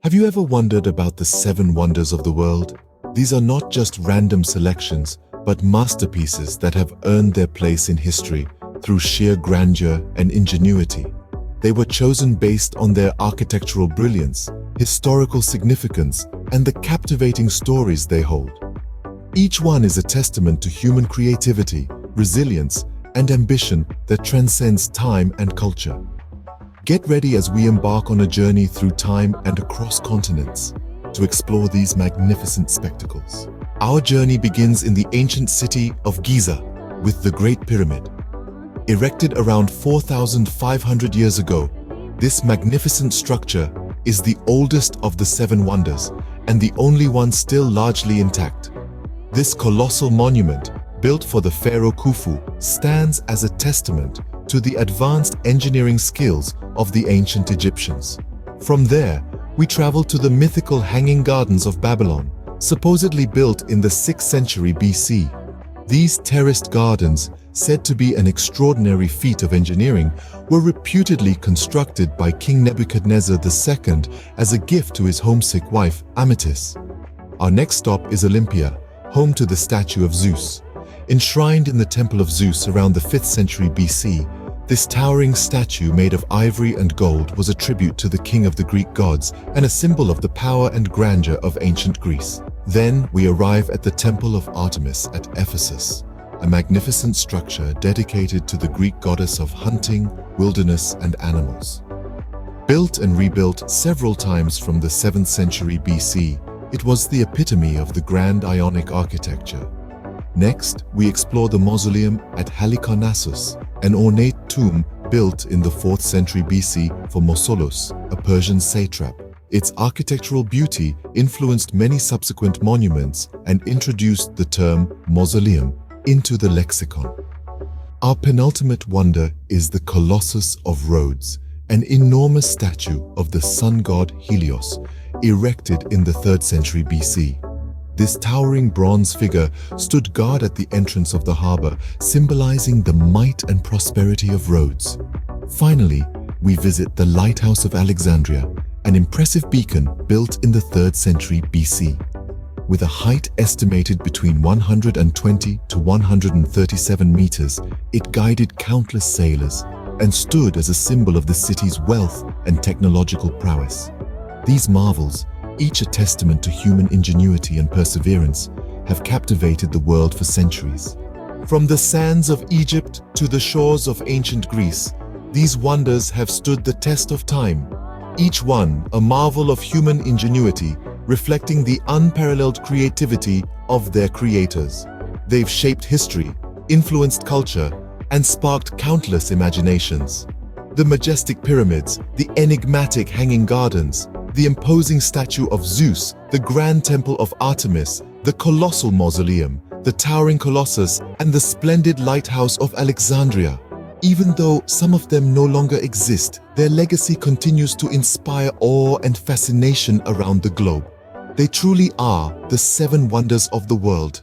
Have you ever wondered about the 7 wonders of the world? These are not just random selections, but masterpieces that have earned their place in history through sheer grandeur and ingenuity. They were chosen based on their architectural brilliance, historical significance, and the captivating stories they hold. Each one is a testament to human creativity, resilience, and ambition that transcends time and culture. Get ready as we embark on a journey through time and across continents to explore these magnificent spectacles. Our journey begins in the ancient city of Giza with the Great Pyramid. Erected around 4,500 years ago, this magnificent structure is the oldest of the 7 wonders and the only one still largely intact. This colossal monument, built for the pharaoh Khufu, stands as a testament to the advanced engineering skills of the ancient Egyptians. From there, we travel to the mythical Hanging Gardens of Babylon, supposedly built in the 6th century BC. These terraced gardens, said to be an extraordinary feat of engineering, were reputedly constructed by King Nebuchadnezzar II as a gift to his homesick wife, Amytis. Our next stop is Olympia, home to the statue of Zeus. Enshrined in the Temple of Zeus around the 5th century BC, this towering statue made of ivory and gold was a tribute to the king of the Greek gods and a symbol of the power and grandeur of ancient Greece. Then we arrive at the Temple of Artemis at Ephesus, a magnificent structure dedicated to the Greek goddess of hunting, wilderness, and animals. Built and rebuilt several times from the 7th century BC, it was the epitome of the grand Ionic architecture. Next, we explore the mausoleum at Halicarnassus, an ornate tomb built in the 4th century BC for Mausolus, a Persian satrap. Its architectural beauty influenced many subsequent monuments and introduced the term mausoleum into the lexicon. Our penultimate wonder is the Colossus of Rhodes, an enormous statue of the sun god Helios, erected in the 3rd century BC. This towering bronze figure stood guard at the entrance of the harbor, symbolizing the might and prosperity of Rhodes. Finally, we visit the Lighthouse of Alexandria, an impressive beacon built in the 3rd century BC. With a height estimated between 120 to 137 meters, it guided countless sailors and stood as a symbol of the city's wealth and technological prowess. These marvels, each a testament to human ingenuity and perseverance, have captivated the world for centuries. From the sands of Egypt to the shores of ancient Greece, these wonders have stood the test of time, each one a marvel of human ingenuity, reflecting the unparalleled creativity of their creators. They've shaped history, influenced culture, and sparked countless imaginations. The majestic pyramids, the enigmatic hanging gardens, the imposing statue of Zeus, the grand temple of Artemis, the colossal mausoleum, the towering colossus, and the splendid lighthouse of Alexandria. Even though some of them no longer exist, their legacy continues to inspire awe and fascination around the globe. They truly are the 7 wonders of the world.